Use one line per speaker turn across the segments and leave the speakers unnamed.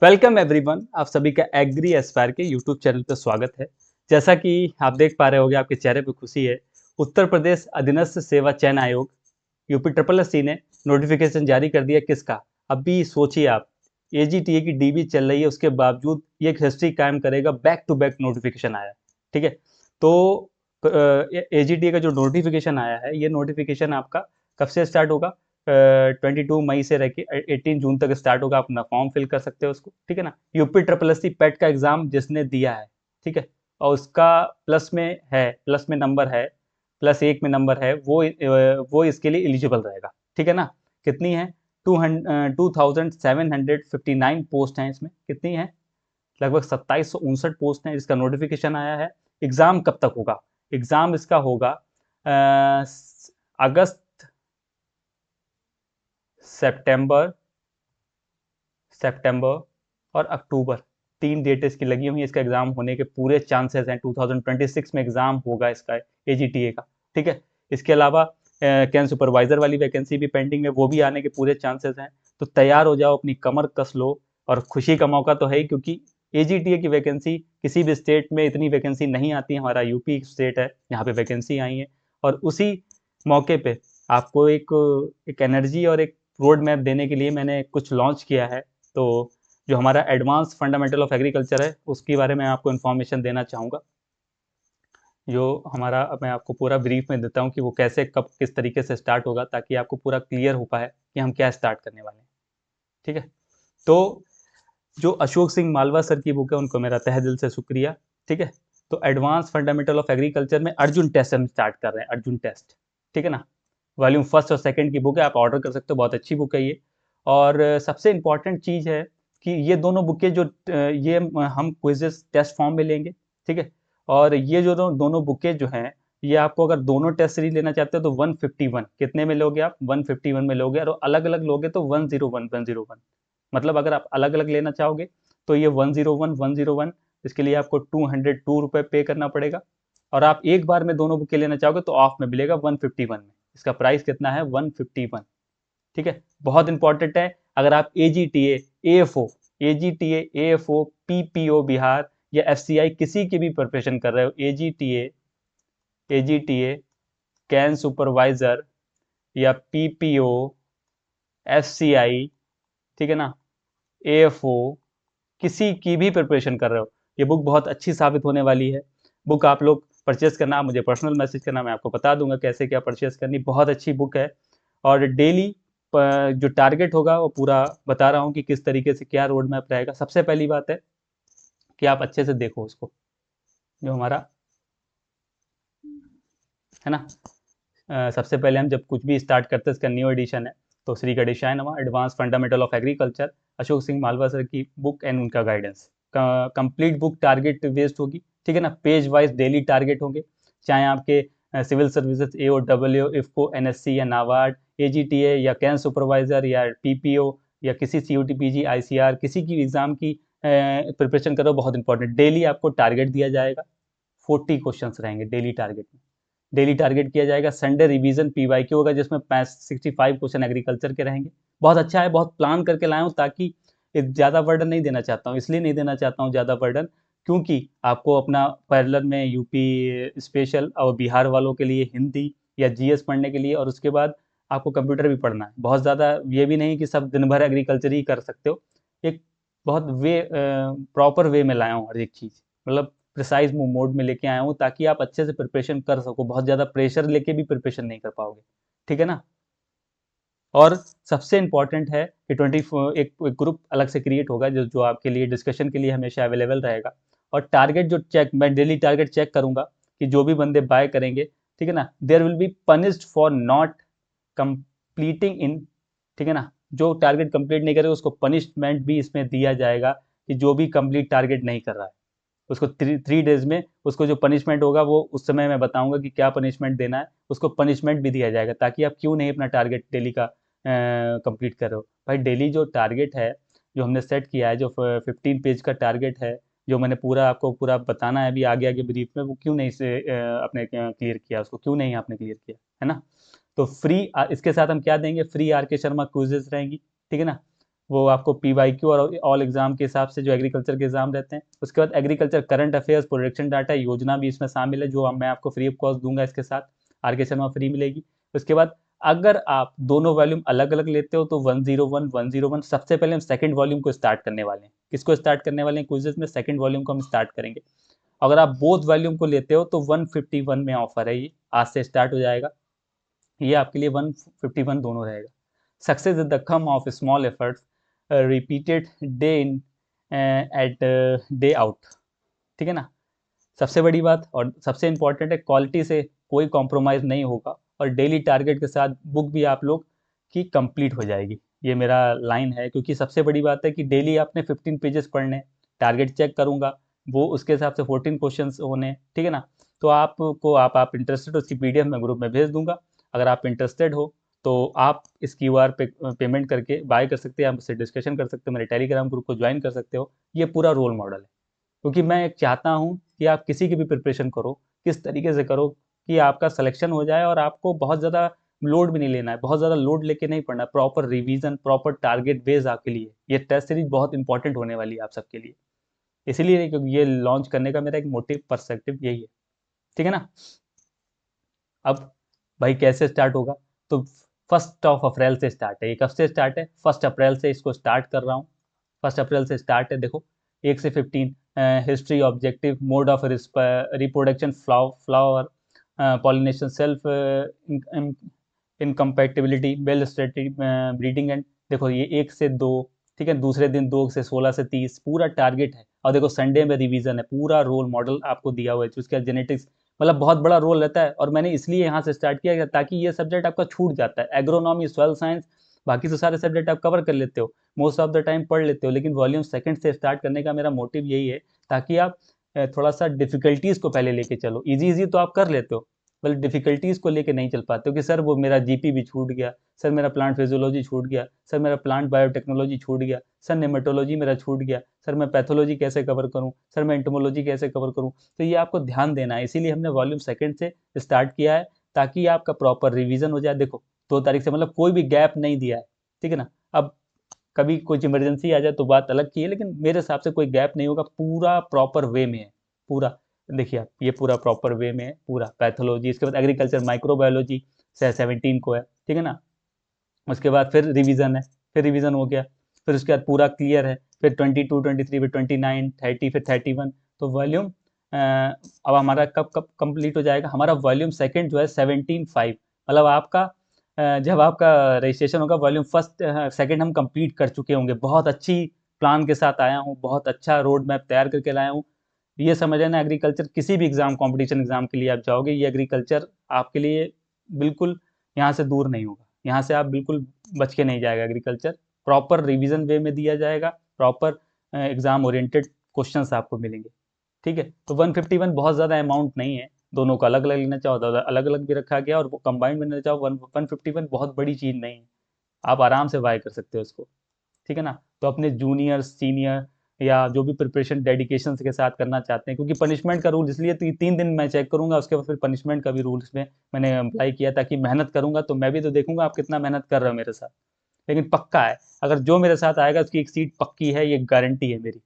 Welcome everyone, आप सभी का एग्री एस्पायर के यूट्यूब चैनल पर स्वागत है। जैसा कि आप देख पा रहे होंगे, आपके चेहरे पे खुशी है। उत्तर प्रदेश अधीनस्थ सेवा चयन आयोग यूपी ट्रिपल एस सी ने नोटिफिकेशन जारी कर दिया। किसका? अभी सोचिए आप, एजीटीए की डीबी चल रही है, उसके बावजूद ये एक हिस्ट्री कायम करेगा। बैक टू बैक नोटिफिकेशन आया है। ठीक है, तो एजीटीए का जो नोटिफिकेशन आया है, ये नोटिफिकेशन आपका कब से स्टार्ट होगा? 22 मई से रह के 18 जून तक स्टार्ट होगा। अपना फॉर्म फिल कर सकते हो उसको। ठीक है ना। यूपी ट्रिपल एस सी पेट का एग्जाम जिसने दिया है, ठीक है, और उसका प्लस में है, प्लस में नंबर है, +1 में नंबर है, वो इसके लिए एलिजिबल रहेगा। ठीक है ना। कितनी है? 2759 पोस्ट हैं इसमें। कितनी है? लगभग 2759 पोस्ट हैं। इसका नोटिफिकेशन आया है। एग्जाम कब तक होगा? एग्जाम इसका होगा अगस्त, सितंबर, और अक्टूबर। 3 डेट इसकी लगी हुई है। इसका एग्जाम होने के पूरे चांसेस हैं। 2026 में एग्जाम होगा इसका, एजीटीए का। ठीक है। इसके अलावा कैन सुपरवाइजर वाली वैकेंसी भी पेंडिंग है, वो भी आने के पूरे चांसेस हैं। तो तैयार हो जाओ, अपनी कमर कस लो। और खुशी का मौका तो है ही, क्योंकि एजीटीए की वैकेंसी किसी भी स्टेट में इतनी वैकेंसी नहीं आती है। हमारा यूपी स्टेट है, यहाँ पे वैकेंसी आई है। और उसी मौके पे आपको एक एनर्जी और एक रोड मैप देने के लिए मैंने कुछ लॉन्च किया है। तो जो हमारा एडवांस फंडामेंटल ऑफ एग्रीकल्चर है, उसके बारे में आपको इन्फॉर्मेशन देना चाहूँगा। जो हमारा, मैं आपको पूरा ब्रीफ में देता हूँ कि वो कैसे, कब, किस तरीके से स्टार्ट होगा, ताकि आपको पूरा क्लियर हो पाए कि हम क्या स्टार्ट करने वाले हैं। ठीक है। तो जो अशोक सिंह मालवा सर की बुक है, उनको मेरा तहे दिल से शुक्रिया। ठीक है। तो एडवांस फंडामेंटल ऑफ एग्रीकल्चर में अर्जुन टेस्ट हम स्टार्ट कर रहे हैं। अर्जुन टेस्ट, ठीक है ना। वॉल्यूम 1 और 2 की बुक है, आप ऑर्डर कर सकते हो। बहुत अच्छी बुक है ये। और सबसे इंपॉर्टेंट चीज़ है कि ये दोनों बुकें जो ये हम क्विजेस टेस्ट फॉर्म में लेंगे। ठीक है। और ये जो दोनों बुकें जो हैं, ये आपको अगर दोनों टेस्ट सीरीज लेना चाहते हो तो 151 कितने में लोगे आप? 151 में लोगे। और अलग अलग लोगे तो 101 मतलब अगर आप अलग अलग लेना चाहोगे तो ये 101 इसके लिए आपको 202 रुपये पे करना पड़ेगा। और आप एक बार में दोनों बुकें लेना चाहोगे तो ऑफ में मिलेगा 151 में। इसका प्राइस कितना है? 151। ठीक है। बहुत इंपॉर्टेंट है। अगर आप एजीटीए, एएफओ, पीपीओ बिहार या एफसीआई किसी की भी प्रिपरेशन कर रहे हो, एजीटीए, कैन सुपरवाइजर या पीपीओ, एफसीआई, ठीक है ना, एएफओ, किसी की भी प्रिपरेशन कर रहे हो, ये बुक बहुत अच्छी साबित होने वाली है। बुक आप लोग परचेस करना, आप मुझे पर्सनल मैसेज करना, मैं आपको बता दूंगा कैसे क्या परचेस करनी। बहुत अच्छी बुक है। और डेली जो टारगेट होगा वो पूरा बता रहा हूँ कि किस तरीके से क्या रोड मैप रहेगा। सबसे पहली बात है कि आप अच्छे से देखो उसको, जो हमारा है ना। सबसे पहले हम जब कुछ भी स्टार्ट करते हैं, इसका न्यू एडिशन है, तो श्री गणेशाय नमः, advance fundamental of agriculture, Ashok Singh Malwa sir की बुक एंड उनका guidance. Complete book target based होगी। ठीक है ना। पेज वाइज डेली टारगेट होंगे, चाहे आपके सिविल सर्विसेज, एओडब्ल्यू, इफ्को, एनएससी या नाबार्ड, एजीटीए या कैन सुपरवाइजर या पीपीओ या किसी सीयूटी पीजी, आईसीआर, किसी की एग्जाम की प्रिपरेशन करो। बहुत इंपॉर्टेंट, डेली आपको टारगेट दिया जाएगा। 40 क्वेश्चंस रहेंगे डेली टारगेट में। डेली टारगेट किया जाएगा। संडे रिवीजन पीवाईक्यू होगा, जिसमें 65 क्वेश्चन एग्रीकल्चर के रहेंगे। बहुत अच्छा है, बहुत प्लान करके लाया हूँ, ताकि ज़्यादा बर्डन नहीं देना चाहता हूँ। इसलिए नहीं देना चाहता हूँ ज़्यादा बर्डन, क्योंकि आपको अपना पैरेलल में यूपी स्पेशल और बिहार वालों के लिए हिंदी या जीएस पढ़ने के लिए, और उसके बाद आपको कंप्यूटर भी पढ़ना है। बहुत ज़्यादा ये भी नहीं कि सब दिन भर एग्रीकल्चर ही कर सकते हो। एक बहुत प्रॉपर वे में लाया हूँ हर एक चीज़, मतलब प्रिसाइज मोड में लेके आया हूँ, ताकि आप अच्छे से प्रिपरेशन कर सको। बहुत ज़्यादा प्रेशर लेके भी प्रिपरेशन नहीं कर पाओगे। ठीक है ना। और सबसे इंपॉर्टेंट है कि एक ग्रुप अलग से क्रिएट होगा, जो जो आपके लिए डिस्कशन के लिए हमेशा अवेलेबल रहेगा। और टारगेट जो चेक, मैं डेली टारगेट चेक करूंगा कि जो भी बंदे बाय करेंगे, ठीक है ना, there will be punished for not completing in, ठीक है ना। जो टारगेट कंप्लीट नहीं करे उसको पनिशमेंट भी इसमें दिया जाएगा, कि जो भी कंप्लीट टारगेट नहीं कर रहा है उसको 3 डेज में उसको जो पनिशमेंट होगा, वो उस समय मैं बताऊंगा कि क्या पनिशमेंट देना है। उसको पनिशमेंट भी दिया जाएगा, ताकि आप क्यों नहीं अपना टारगेट डेली का कंप्लीट कर रहे हो। भाई डेली जो टारगेट है, जो हमने सेट किया है, जो 15 पेज का टारगेट है, जो मैंने पूरा आपको पूरा बताना है अभी आगे आगे ब्रीफ में, वो क्यों नहीं से अपने क्लियर किया, उसको क्यों नहीं आपने क्लियर किया, है ना। तो फ्री, इसके साथ हम क्या देंगे? फ्री आर के शर्मा क्विजेस रहेंगी। ठीक है ना। वो आपको PYQ और ऑल एग्जाम के हिसाब से जो एग्रीकल्चर के एग्जाम रहते हैं। उसके बाद agriculture current affairs, production data, योजना भी इसमें शामिल है जो मैं आपको फ्री ऑफ कॉस्ट दूंगा, इसके साथ RK शर्मा फ्री मिलेगी। उसके बाद अगर आप दोनों वॉल्यूम अलग अलग लेते हो तो 101 101 सबसे पहले हम सेकंड वॉल्यूम को स्टार्ट करने वाले हैं। किसको स्टार्ट करने वाले हैं? क्विज़ेस में सेकंड वॉल्यूम को हम स्टार्ट करेंगे। अगर आप बोथ वॉल्यूम को लेते हो तो 151 में ऑफर है, ये आज से स्टार्ट हो जाएगा। ये आपके लिए 151 दोनों रहेगा। Success is the come of small efforts repeated day in at day out, ठीक है ना। सबसे बड़ी बात और सबसे इंपॉर्टेंट है, क्वालिटी से कोई कॉम्प्रोमाइज़ नहीं होगा और डेली टारगेट के साथ बुक भी आप लोग की कंप्लीट हो जाएगी। ये मेरा लाइन है, क्योंकि सबसे बड़ी बात है कि डेली आपने 15 पेजेस पढ़ने, टारगेट चेक करूंगा वो उसके हिसाब से 14 क्वेश्चंस होने, ठीक है ना। तो आपको आप इंटरेस्टेड हो, उसकी PDF मैं ग्रुप में भेज दूंगा। अगर आप इंटरेस्टेड हो तो आप इस QR पे पेमेंट करके बाय कर सकते हैं, आप मुझसे डिस्कशन कर सकते हो, मेरे टेलीग्राम ग्रुप को ज्वाइन कर सकते हो। ये पूरा रोल मॉडल है, क्योंकि मैं चाहता हूँ कि आप किसी की भी प्रिपरेशन करो, किस तरीके से करो कि आपका सिलेक्शन हो जाए और आपको बहुत ज़्यादा लोड भी नहीं लेना है, बहुत ज़्यादा लोड लेके नहीं पढ़ना है। Proper revision, proper target base आपके लिए ये टेस्ट सीरीज बहुत इंपॉर्टेंट होने वाली है आप सबके लिए। इसीलिए क्योंकि ये लॉन्च करने का मेरा एक मोटिव पर्सपेक्टिव यही है, ठीक है ना। अब भाई कैसे स्टार्ट होगा? तो 1 अप्रैल से स्टार्ट है। ये कब से स्टार्ट है? 1 अप्रैल से इसको स्टार्ट कर रहा हूँ। 1 अप्रैल से स्टार्ट है। देखो 1 से 15, history, objective, mode of reproduction, flower pollination, self incompatibility, बेल स्ट्रेटिक ब्रीडिंग एंड, देखो ये 1 से 2, ठीक है। दूसरे दिन 2 से 16 से 30 पूरा टारगेट है। और देखो संडे में रिवीजन है, पूरा रोल मॉडल आपको दिया हुआ है। उसके बाद जेनेटिक्स, मतलब बहुत बड़ा रोल रहता है। और मैंने इसलिए यहाँ से स्टार्ट किया ताकि ये सब्जेक्ट आपका छूट जाता है। एग्रोनॉमी, सॉइल साइंस, बाकी तो सारे सब्जेक्ट आप कवर कर लेते हो, मोस्ट ऑफ द टाइम पढ़ लेते हो, लेकिन वॉल्यूम सेकंड से स्टार्ट करने का मेरा मोटिव यही है ताकि आप थोड़ा सा डिफिकल्टीज को पहले लेके चलो। इजी इजी तो आप कर लेते हो, मतलब डिफिकल्टीज को लेके नहीं चल पाते हो कि सर वो मेरा GP भी छूट गया, सर मेरा प्लांट फिजियोलॉजी छूट गया, सर मेरा प्लांट बायोटेक्नोलॉजी छूट गया, सर नेमेटोलॉजी मेरा छूट गया, सर मैं पैथोलॉजी कैसे कवर करूं, सर मैं एंटोमोलॉजी कैसे कवर करूं। तो ये आपको ध्यान देना है, इसीलिए हमने वॉल्यूम सेकंड से स्टार्ट किया है ताकि आपका प्रॉपर रिवीजन हो जाए। देखो 2 तारीख से मतलब कोई भी गैप नहीं दिया है, ठीक है ना। अब कभी कुछ इमरजेंसी आ जाए तो बात अलग की है, लेकिन मेरे हिसाब से कोई गैप नहीं होगा, पूरा प्रॉपर वे में है पूरा। देखिए आप, ये पूरा प्रॉपर वे में है पूरा। पैथोलॉजी, इसके बाद एग्रीकल्चर माइक्रोबायोलॉजी से 17 को है, ठीक है ना। उसके बाद फिर रिवीजन है, फिर रिवीजन हो गया, फिर उसके बाद पूरा क्लियर है, फिर 22 23, फिर 29 30, फिर 31। तो वॉल्यूम अब हमारा कब कब कंप्लीट हो जाएगा? हमारा वॉल्यूम सेकंड जो है 17/5, मतलब आपका जब आपका रजिस्ट्रेशन होगा वॉल्यूम फर्स्ट सेकंड हम कंप्लीट कर चुके होंगे। बहुत अच्छी प्लान के साथ आया हूँ, बहुत अच्छा रोड मैप तैयार करके लाया हूँ। ये समझ लेना, एग्रीकल्चर किसी भी एग्जाम, कंपटीशन एग्जाम के लिए आप जाओगे, ये एग्रीकल्चर आपके लिए बिल्कुल यहाँ से दूर नहीं होगा, यहाँ से आप बिल्कुल बच के नहीं जाएगा। एग्रीकल्चर प्रॉपर रिवीजन वे में दिया जाएगा, प्रॉपर एग्जाम ओरिएंटेड क्वेश्चंस आपको मिलेंगे, ठीक है। तो 151 बहुत ज़्यादा अमाउंट नहीं है, दोनों को अलग अलग लेना चाहो तो अलग अलग भी रखा गया, और वो कंबाइंड में लेना चाहो 151 बहुत बड़ी चीज़ नहीं है, आप आराम से बाय कर सकते हो इसको, ठीक है ना। तो अपने जूनियर, सीनियर या जो भी प्रिपरेशन डेडिकेशन के साथ करना चाहते हैं, क्योंकि पनिशमेंट का रूल इसलिए 3 दिन मैं चेक करूंगा, उसके बाद फिर पनिशमेंट का भी रूल इसमें मैंने अप्लाई किया, ताकि मेहनत करूंगा तो मैं भी तो देखूंगा आप कितना मेहनत कर रहे हो मेरे साथ। लेकिन पक्का है, अगर जो मेरे साथ आएगा उसकी एक सीट पक्की है, ये गारंटी है मेरी,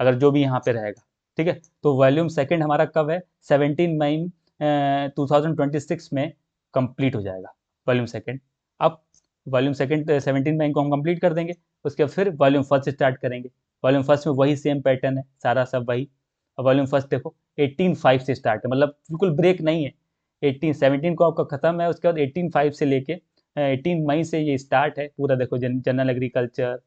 अगर जो भी यहाँ पे रहेगा, ठीक है। तो वॉल्यूम सेकंड हमारा कब है? 17 मई 2026 में कंप्लीट हो जाएगा वॉल्यूम सेकंड। अब वॉल्यूम सेकंड 17 मई को हम कंप्लीट कर देंगे, उसके बाद फिर वॉल्यूम फर्स्ट स्टार्ट करेंगे। वॉल्यूम फर्स्ट में वही सेम पैटर्न है, सारा सब वही। अब वॉल्यूम फर्स्ट देखो 18/5 से स्टार्ट है, मतलब बिल्कुल ब्रेक नहीं है। 17 को आपका खत्म है, उसके बाद 18/5 से लेके 18 मई से ये स्टार्ट है पूरा। देखो general agriculture,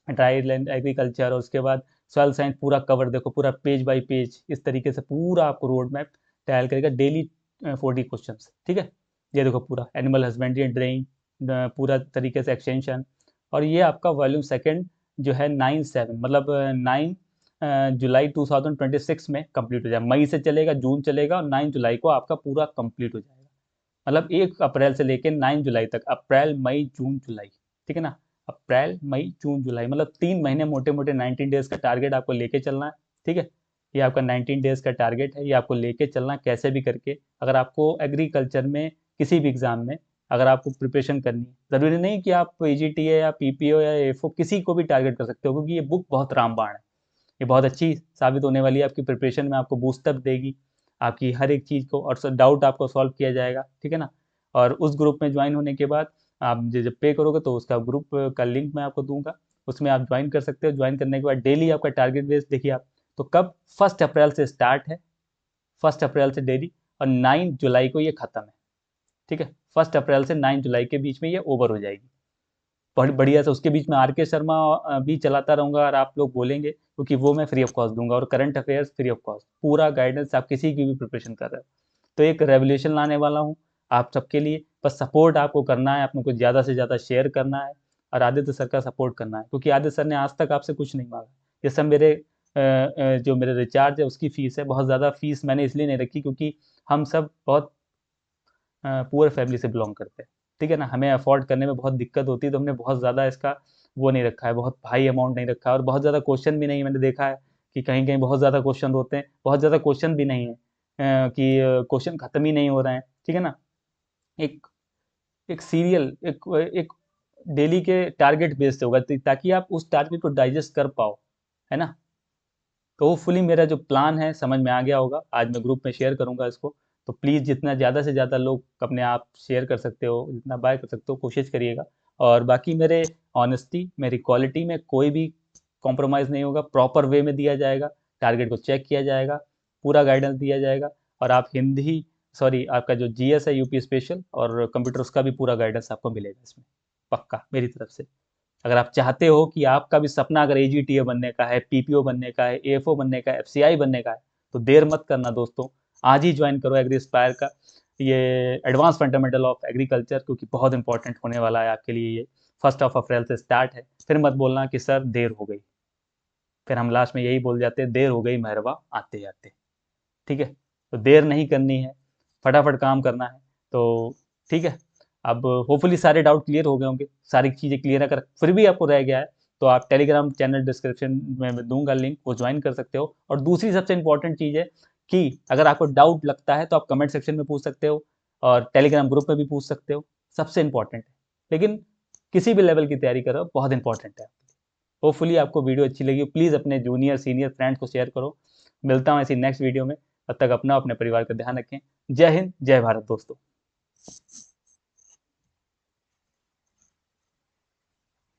dry land agriculture, और उसके बाद सॉइल साइंस पूरा कवर, देखो पूरा पेज बाय पेज इस तरीके से पूरा आपको रोड मैप तैयार करेगा। डेली 40 क्वेश्चन, ठीक है। ये देखो पूरा एनिमल हस्बेंड्री एंड ड्रेइंग पूरा तरीके से एक्सटेंशन। और ये आपका वॉल्यूम सेकंड जो है 9/7, मतलब 9 जुलाई 2026 में कंप्लीट हो जाएगा। मई से चलेगा, जून चलेगा, और 9 जुलाई को आपका पूरा कंप्लीट हो जाएगा। मतलब 1 अप्रैल से लेकर 9 जुलाई तक, अप्रैल मई जून जुलाई, ठीक है ना। अप्रैल मई जून जुलाई, मतलब 3 महीने मोटे मोटे 19 डेज का टारगेट आपको लेके चलना है, ठीक है। ये आपका 19 डेज का टारगेट है, ये आपको लेके चलना कैसे भी करके। अगर आपको एग्रीकल्चर में किसी भी एग्जाम में अगर आपको प्रिपरेशन करनी है। ज़रूरी नहीं कि आप EGTA या PPO या AFO किसी को भी टारगेट कर सकते हो, क्योंकि ये बुक बहुत रामबाण है। ये बहुत अच्छी साबित होने वाली है, आपकी प्रिपरेशन में आपको बूस्टअप देगी, आपकी हर एक चीज़ को, और डाउट आपको सॉल्व किया जाएगा, ठीक है ना। और उस ग्रुप में ज्वाइन होने के बाद आप जब पे करोगे तो उसका ग्रुप का लिंक मैं आपको दूंगा, उसमें आप ज्वाइन कर सकते हो। ज्वाइन करने के बाद डेली आपका टारगेट बेस देखिए आप, तो कब 1 अप्रैल से स्टार्ट है, 1 अप्रैल से डेली, और 9 जुलाई को ये ख़त्म है, ठीक है। 1 अप्रैल से 9 जुलाई के बीच में ये ओवर हो जाएगी। बढ़िया से उसके बीच में RK शर्मा भी चलाता रहूँगा, और आप लोग बोलेंगे, क्योंकि वो मैं फ्री ऑफ कॉस्ट दूंगा, और current affairs free of cost, पूरा गाइडेंस आप किसी की भी प्रिपरेशन कर रहे हो। तो एक रेवोल्यूशन लाने वाला हूँ आप सबके लिए। बस सपोर्ट आपको करना है, आपको ज़्यादा से ज़्यादा शेयर करना है, और आदित्य सर का सपोर्ट करना है, क्योंकि आदित्य सर ने आज तक आपसे कुछ नहीं मांगा। ये सब मेरे जो मेरे रिचार्ज है उसकी फ़ीस है। बहुत ज़्यादा फ़ीस मैंने इसलिए नहीं रखी क्योंकि हम सब बहुत पुअर फैमिली से बिलोंग करते हैं, ठीक है ना। हमें अफोर्ड करने में बहुत दिक्कत होती है, तो हमने बहुत ज़्यादा इसका वो नहीं रखा है, बहुत हाई अमाउंट नहीं रखा है, और बहुत ज़्यादा क्वेश्चन भी नहीं। मैंने देखा है कि कहीं कहीं बहुत ज़्यादा क्वेश्चन होते हैं, बहुत ज़्यादा क्वेश्चन भी नहीं है, कि क्वेश्चन ख़त्म ही नहीं हो रहे हैं, ठीक है ना। एक एक सीरियल एक एक डेली के टारगेट बेस्ड होगा, ताकि आप उस टारगेट को डाइजेस्ट कर पाओ, है ना। तो होपफुली मेरा जो प्लान है समझ में आ गया होगा। आज मैं ग्रुप में शेयर करूँगा इसको, तो प्लीज़ जितना ज़्यादा से ज़्यादा लोग अपने आप शेयर कर सकते हो, जितना बाय कर सकते हो, कोशिश करिएगा। और बाकी मेरे ऑनेस्टी, मेरी क्वालिटी में कोई भी कॉम्प्रोमाइज़ नहीं होगा, प्रॉपर वे में दिया जाएगा, टारगेट को चेक किया जाएगा, पूरा गाइडेंस दिया जाएगा। और आप हिंदी, सॉरी, आपका जो GS है यूपी स्पेशल और कंप्यूटर, उसका भी पूरा गाइडेंस आपको मिलेगा इसमें, पक्का मेरी तरफ से। अगर आप चाहते हो कि आपका भी सपना अगर AGTA बनने का है, PPO बनने का है, AFO बनने का है, FCI बनने का है, तो देर मत करना दोस्तों, आज ही ज्वाइन करो एग्रीस्पायर का ये एडवांस फंडामेंटल ऑफ एग्रीकल्चर, क्योंकि बहुत इंपॉर्टेंट होने वाला है आपके लिए। ये 1 अप्रैल से स्टार्ट है। फिर मत बोलना कि सर देर हो गई, फिर हम लास्ट में यही बोल जाते हैं, देर हो गई मेहरबा आते जाते, ठीक है। तो देर नहीं करनी है, फटाफट काम करना है। तो ठीक है, अब होपफुली सारे डाउट क्लियर हो गए होंगे, सारी चीज़ें क्लियर। अगर फिर भी आपको रह गया है तो आप टेलीग्राम चैनल डिस्क्रिप्शन में मैं दूंगा लिंक, वो ज्वाइन कर सकते हो। और दूसरी सबसे इंपॉर्टेंट चीज़ है कि अगर आपको डाउट लगता है तो आप कमेंट सेक्शन में पूछ सकते हो, और टेलीग्राम ग्रुप में भी पूछ सकते हो, सबसे इंपॉर्टेंट है। लेकिन किसी भी लेवल की तैयारी करो, बहुत इंपॉर्टेंट है। होपफुली आपको वीडियो अच्छी लगी, प्लीज़ अपने जूनियर सीनियर फ्रेंड्स को शेयर करो। मिलता हूँ ऐसी नेक्स्ट वीडियो में, तब तक अपना अपने परिवार का ध्यान रखें। जय हिंद, जय भारत दोस्तों।